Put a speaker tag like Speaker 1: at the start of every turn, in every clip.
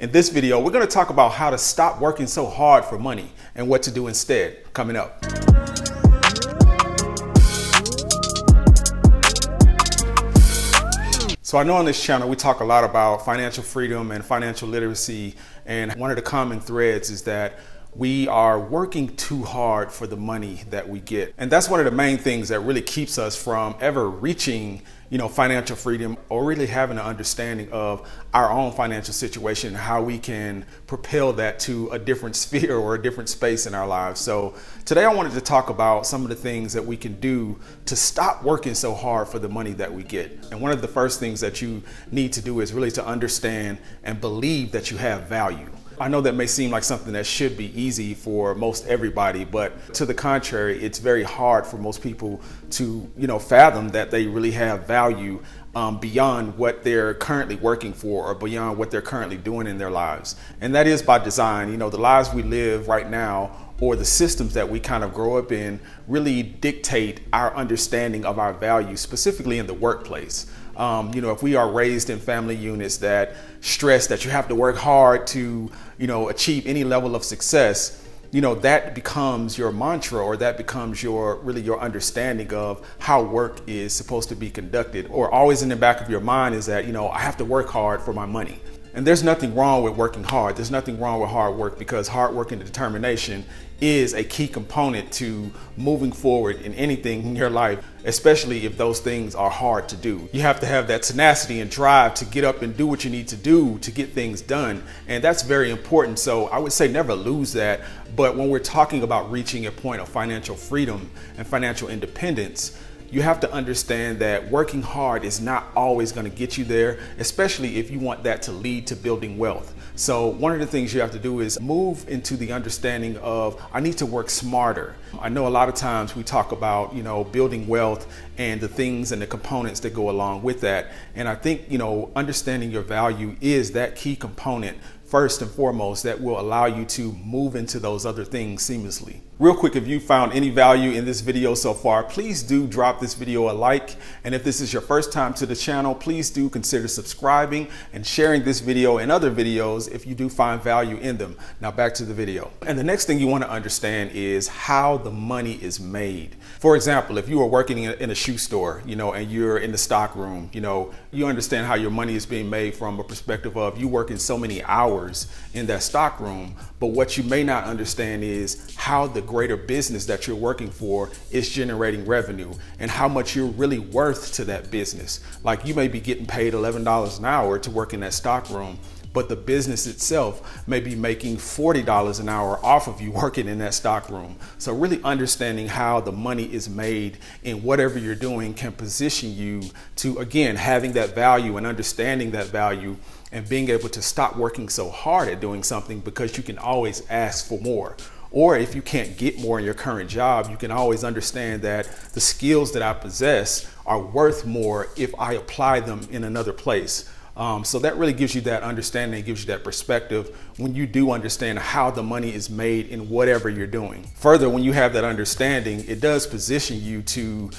Speaker 1: In this video, we're going to talk about how to stop working so hard for money and what to do instead, coming up. So I know on this channel, we talk a lot about financial freedom and financial literacy. And one of the common threads is that we are working too hard for the money that we get. And that's one of the main things that really keeps us from ever reaching, financial freedom or really having an understanding of our own financial situation and how we can propel that to a different sphere or a different space in our lives. So today I wanted to talk about some of the things that we can do to stop working so hard for the money that we get. And one of the first things that you need to do is really to understand and believe that you have value. I know that may seem like something that should be easy for most everybody, but to the contrary, it's very hard for most people to, fathom that they really have value beyond what they're currently working for or beyond what they're currently doing in their lives. And that is by design. The lives we live right now or the systems that we kind of grow up in really dictate our understanding of our value, specifically in the workplace. If we are raised in family units that stress that you have to work hard to, achieve any level of success, that becomes your mantra, or that becomes your understanding of how work is supposed to be conducted. Or always in the back of your mind is that, I have to work hard for my money. And there's nothing wrong with working hard. There's nothing wrong with hard work, because hard work and determination is a key component to moving forward in anything in your life, especially if those things are hard to do. You have to have that tenacity and drive to get up and do what you need to do to get things done. And that's very important. So I would say never lose that. But when we're talking about reaching a point of financial freedom and financial independence, you have to understand that working hard is not always going to get you there, especially if you want that to lead to building wealth. So one of the things you have to do is move into the understanding of, I need to work smarter. I know a lot of times we talk about, building wealth and the things and the components that go along with that. And I think, understanding your value is that key component first and foremost that will allow you to move into those other things seamlessly. Real quick, if you found any value in this video so far, please do drop this video a like. And if this is your first time to the channel, please do consider subscribing and sharing this video and other videos if you do find value in them. Now back to the video. And the next thing you want to understand is how the money is made. For example, if you are working in a shoe store, and you're in the stock room, you understand how your money is being made from a perspective of you working so many hours in that stock room. But what you may not understand is how the greater business that you're working for is generating revenue and how much you're really worth to that business. Like, you may be getting paid $11 an hour to work in that stock room, but the business itself may be making $40 an hour off of you working in that stock room. So really understanding how the money is made in whatever you're doing can position you to, again, having that value and understanding that value and being able to stop working so hard at doing something, because you can always ask for more. Or if you can't get more in your current job, you can always understand that the skills that I possess are worth more if I apply them in another place. So that really gives you that understanding, gives you that perspective when you do understand how the money is made in whatever you're doing. Further, when you have that understanding, it does position you to,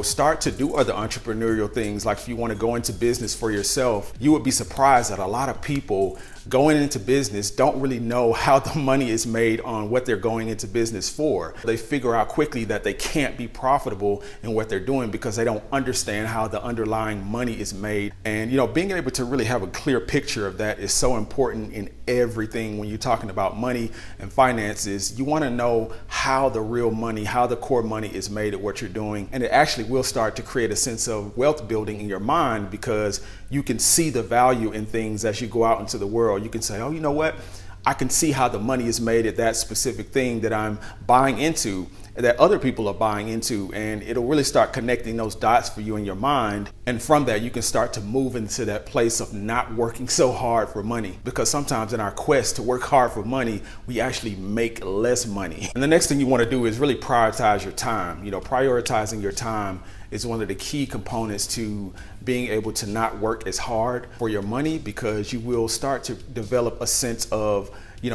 Speaker 1: start to do other entrepreneurial things. Like if you want to go into business for yourself, you would be surprised that a lot of people going into business don't really know how the money is made on what they're going into business for. They figure out quickly that they can't be profitable in what they're doing because they don't understand how the underlying money is made. And, being able to really have a clear picture of that is so important in everything. When you're talking about money and finances, you want to know how the real money, how the core money is made at what you're doing. And it actually will start to create a sense of wealth building in your mind, because you can see the value in things as you go out into the world. You can say, oh, you know what? I can see how the money is made at that specific thing that I'm buying into, that other people are buying into, and it'll really start connecting those dots for you in your mind. And from that, you can start to move into that place of not working so hard for money, because sometimes in our quest to work hard for money, we actually make less money. And the next thing you want to do is really prioritize your time. Prioritizing your time is one of the key components to being able to not work as hard for your money, because you will start to develop a sense of,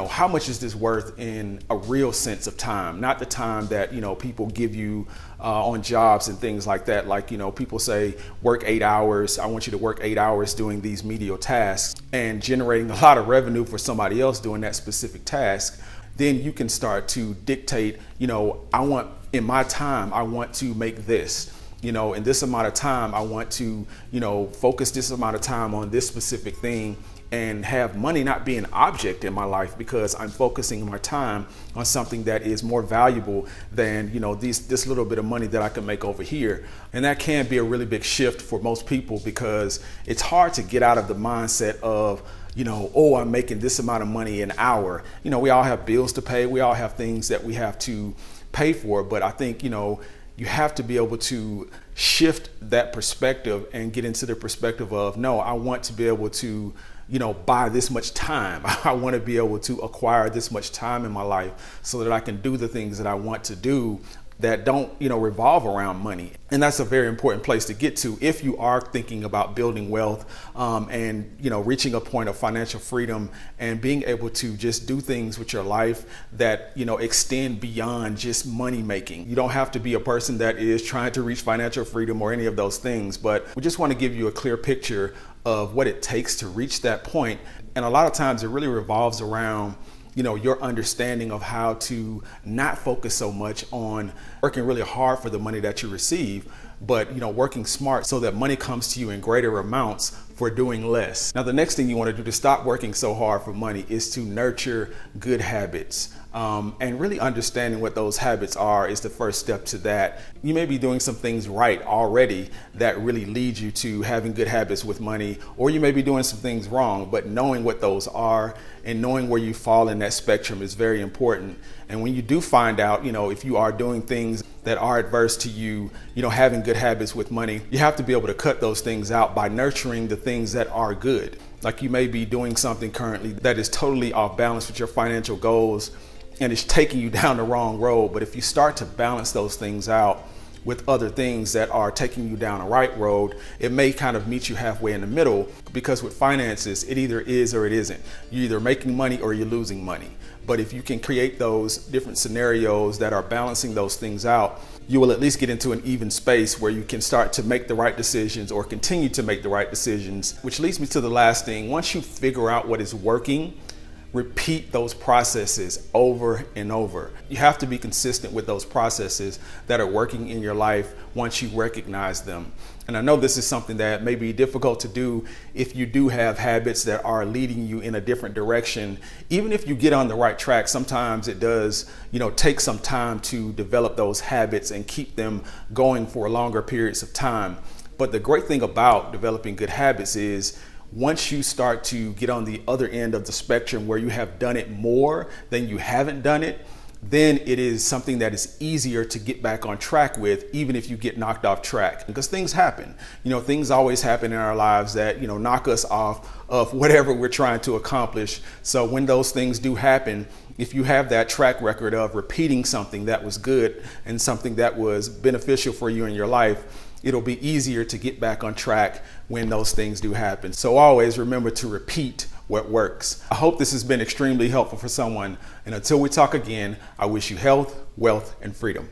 Speaker 1: how much is this worth in a real sense of time, not the time that, people give you on jobs and things like that. Like, people say work 8 hours. I want you to work 8 hours doing these menial tasks and generating a lot of revenue for somebody else doing that specific task. Then you can start to dictate, I want in my time, I want to make this. In this amount of time, I want to, focus this amount of time on this specific thing, and have money not be an object in my life, because I'm focusing my time on something that is more valuable than, this little bit of money that I can make over here. And that can be a really big shift for most people, because it's hard to get out of the mindset of, I'm making this amount of money an hour. We all have bills to pay. We all have things that we have to pay for. But I think, you have to be able to shift that perspective and get into the perspective of, no, I want to be able to, buy this much time. I want to be able to acquire this much time in my life so that I can do the things that I want to do that don't, revolve around money. And that's a very important place to get to if you are thinking about building wealth, and, reaching a point of financial freedom and being able to just do things with your life that, extend beyond just money making. You don't have to be a person that is trying to reach financial freedom or any of those things, but we just want to give you a clear picture of what it takes to reach that point. And a lot of times it really revolves around your understanding of how to not focus so much on working really hard for the money that you receive, but working smart so that money comes to you in greater amounts for doing less. Now, the next thing you want to do to stop working so hard for money is to nurture good habits. And really understanding what those habits are is the first step to that. You may be doing some things right already that really lead you to having good habits with money, or you may be doing some things wrong, but knowing what those are and knowing where you fall in that spectrum is very important. And when you do find out, if you are doing things that are adverse to you, having good habits with money, you have to be able to cut those things out by nurturing the things that are good. Like, you may be doing something currently that is totally off balance with your financial goals, and it's taking you down the wrong road. But if you start to balance those things out with other things that are taking you down a right road, it may kind of meet you halfway in the middle, because with finances, it either is or it isn't. You're either making money or you're losing money. But if you can create those different scenarios that are balancing those things out, you will at least get into an even space where you can start to make the right decisions or continue to make the right decisions. Which leads me to the last thing. Once you figure out what is working, repeat those processes over and over. You have to be consistent with those processes that are working in your life once you recognize them. And I know this is something that may be difficult to do if you do have habits that are leading you in a different direction. Even if you get on the right track, sometimes it does, take some time to develop those habits and keep them going for longer periods of time. But the great thing about developing good habits is, once you start to get on the other end of the spectrum where you have done it more than you haven't done it, then it is something that is easier to get back on track with, even if you get knocked off track. Because things happen. Things always happen in our lives that, knock us off of whatever we're trying to accomplish. So when those things do happen, if you have that track record of repeating something that was good and something that was beneficial for you in your life, it'll be easier to get back on track when those things do happen. So always remember to repeat what works. I hope this has been extremely helpful for someone. And until we talk again, I wish you health, wealth, and freedom.